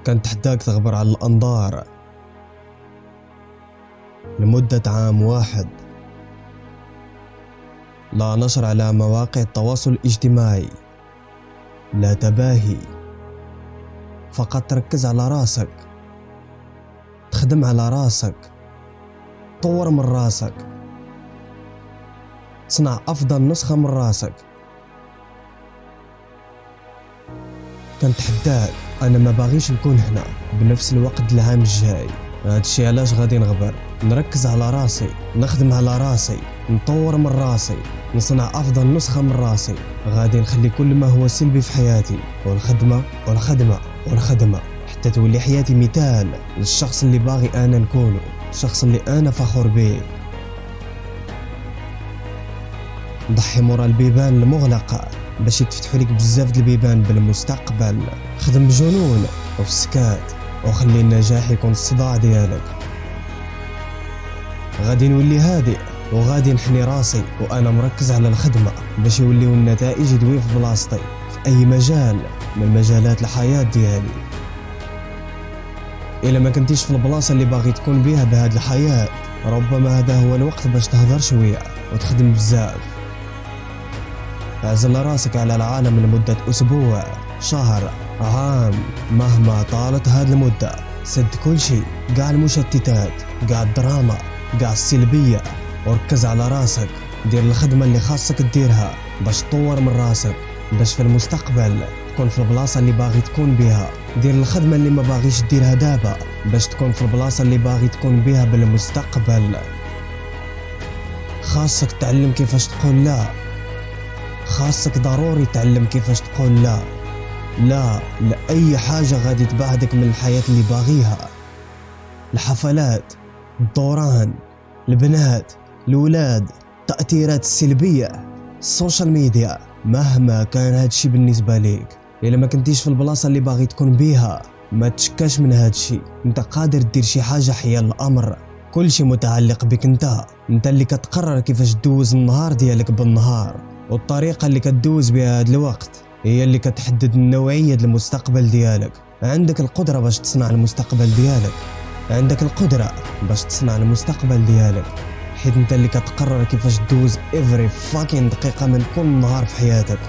كنتحداك تغبر على الأنظار لمدة عام واحد، لا نشر على مواقع التواصل الاجتماعي، لا تباهي، فقط تركز على راسك، تخدم على راسك، طور من راسك، تصنع أفضل نسخة من راسك. كنتحداك، أنا ما باغيش نكون هنا بنفس الوقت العام الجاي. هادشي علاش غادي نغبر، نركز على راسي، نخدم على راسي، نطور من راسي، نصنع أفضل نسخة من راسي. غادي نخلي كل ما هو سلبي في حياتي والخدمة والخدمة والخدمة حتى تولي حياتي مثال للشخص اللي باغي أنا نكونه، الشخص اللي أنا فخور به. ضحي مورا البيبان المغلقة باش يتفتحوا لك بزاف د البيبان بالمستقبل. خدم بجنون وفي السكات وخلي النجاح يكون الصداع ديالك. غادي نولي هادئ وغادي نحني راسي وانا مركز على الخدمة باش يوليو النتائج يدوي في بلاصتي في اي مجال من مجالات الحياة ديالي. الا ما كنتيش في البلاصة اللي باغي تكون بها بهاد الحياة، ربما هذا هو الوقت باش تهضر شوية وتخدم بزاف. اعزل راسك على العالم لمدة أسبوع، شهر، عام، مهما طالت هاد المدة. سد كل شيء، قاع المشتتات، قاع الدراما، قاع السلبية، وركز على راسك. دير الخدمة اللي خاصك تديرها باش تطور من راسك، باش في المستقبل تكون في البلاصة اللي باغي تكون بها. دير الخدمة اللي ما باغيش ديرها دابا باش تكون في البلاصة اللي باغي تكون بها بالمستقبل. خاصك تعلم كيفاش تقول لا، خاصك ضروري تعلم كيفاش تقول لا. لا لأي حاجة غادي تبعدك من الحياة اللي باغيها. الحفلات، الدوران، البنات، الولاد، التأثيرات السلبية، السوشيال ميديا، مهما كان هادشي بالنسبة ليك. إلا ما كنتيش في البلاصة اللي باغي تكون بيها ما تشكاش من هادشي. انت قادر دير شي حاجة حيال الأمر، كل شي متعلق بك انت اللي كتقرر كيفاش تدوز النهار ديالك بالنهار، والطريقة اللي كتدوز بها هاد الوقت هي اللي كتحدد النوعية المستقبل ديالك. عندك القدرة باش تصنع المستقبل ديالك، عندك القدرة باش تصنع المستقبل ديالك، حيت انت اللي كتقرر كيفاش تدوز every fucking دقيقة من كل نهار في حياتك.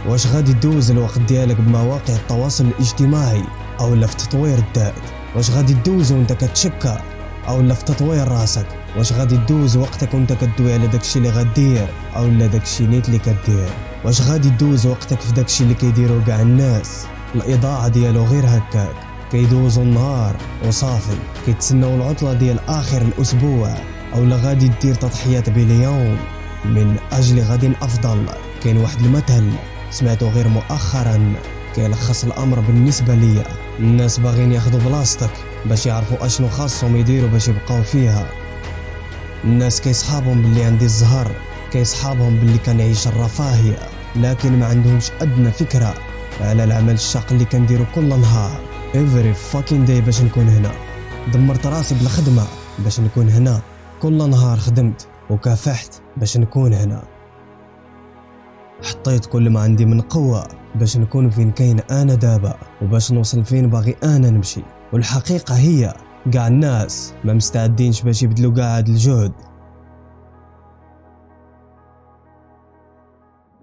واش غادي تدوز الوقت ديالك بمواقع التواصل الاجتماعي او لا في تطوير الذات؟ واش غادي تدوز وانت كتشكى او لا في تطوير راسك؟ واش غادي تدوز وقتك وانت كدوي على داكشي اللي غدير او لا داكشي نيت اللي كدير؟ واش غادي تدوز وقتك في داكشي اللي كيديروا كاع الناس، الاضاعه ديالو غير هكاك، كيدوزوا النهار وصافي كيتسناو العطله ديال اخر الاسبوع؟ او لا غادي دير تضحيات باليوم من اجل غد افضل؟ كاين واحد المثل سمعته غير مؤخرا كيلخص الامر بالنسبه ليا. الناس باغيين ياخذوا بلاصتك باش يعرفوا اشنو خاصهم يديروا باش يبقاو فيها. الناس كيصحابهم باللي عندي الزهر، كيصحابهم باللي كنعيش الرفاهيه، لكن ما عندهمش ادنى فكره على العمل الشاق اللي كنديرو كل نهار every fucking day باش نكون هنا. دمرت راسي بالخدمه باش نكون هنا، كل نهار خدمت وكافحت باش نكون هنا، حطيت كل ما عندي من قوه باش نكون فين كاين انا دابا وباش نوصل فين باغي انا نمشي. والحقيقه هي كاع الناس ما مستعدينش باش يبذلوا كاع هاد الجهد.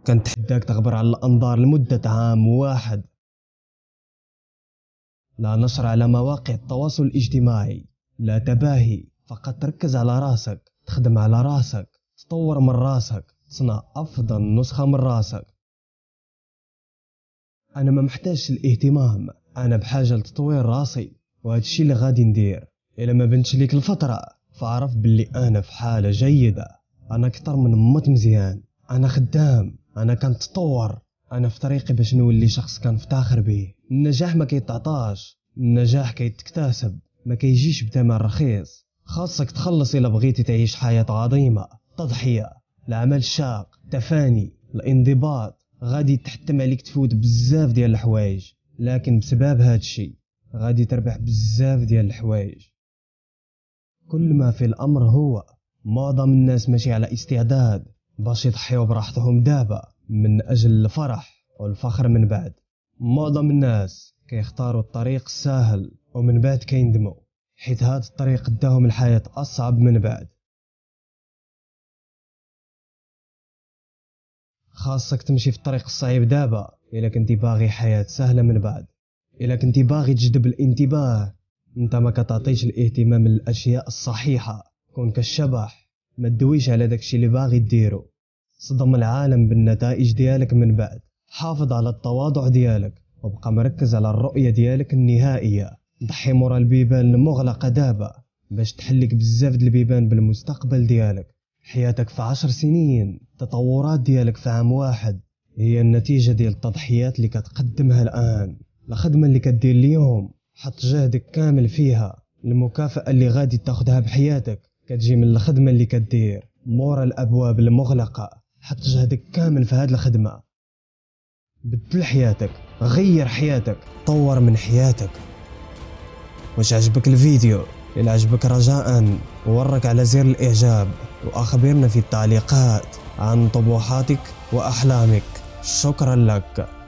كنتحداك تغبر على الانظار لمده عام واحد، لا نشر على مواقع التواصل الاجتماعي، لا تباهي، فقط تركز على راسك، تخدم على راسك، تطور من راسك، تصنع افضل نسخة من راسك. انا ما محتاجش الاهتمام، انا بحاجة لتطوير راسي، وهذا الشيء اللي غادي ندير. الا ما بنتش ليك الفترة فاعرف باللي انا في حالة جيدة، انا اكثر من مت مزيان، انا خدام، انا كنتطور، انا في طريقي باش نولي شخص كنفتخر به. النجاح ما كيتعطاش، النجاح كيتكتسب، ما كيجيش بثمن رخيص. خاصك تخلص الا بغيتي تعيش حياة عظيمة. تضحية، العمل الشاق، التفاني، الانضباط، غادي تحتم عليك تفوت بزاف ديال الحوايج، لكن بسبب هاد الشيء غادي تربح بزاف ديال الحوايج. كل ما في الامر هو معظم الناس ماشي على استعداد باش يضحيوا براحتهم دابا من اجل الفرح والفخر من بعد. معظم الناس كيختاروا الطريق الساهل ومن بعد كيندموا، حيت هاد الطريق داهم الحياة أصعب من بعد. خاصك تمشي في الطريق الصعيب دابا إلا كنتي باغي حياة سهلة من بعد. إلا كنتي باغي تجذب الانتباه، انت ما كتعطيش الاهتمام للأشياء الصحيحة. كون كالشبح، ما تدويش على داكشي اللي باغي ديرو. صدم العالم بالنتائج ديالك من بعد. حافظ على التواضع ديالك وبقى مركز على الرؤية ديالك النهائية. ضحي مورا البيبان المغلقة دابا باش تحلك بزاف د البيبان بالمستقبل ديالك. حياتك في 10 سنين، التطورات ديالك في عام واحد، هي النتيجة ديال التضحيات اللي كتقدمها الآن. الخدمة اللي كدير اليوم حط جهدك كامل فيها. المكافأة اللي غادي تاخدها بحياتك كتجي من الخدمة اللي كدير مورا الأبواب المغلقة. حط جهدك كامل في هاد الخدمة. بدل حياتك، غير حياتك، طور من حياتك. واش عجبك الفيديو؟ إلا عجبك رجاء ورك على زر الإعجاب وأخبرنا في التعليقات عن طموحاتك وأحلامك. شكرا لك.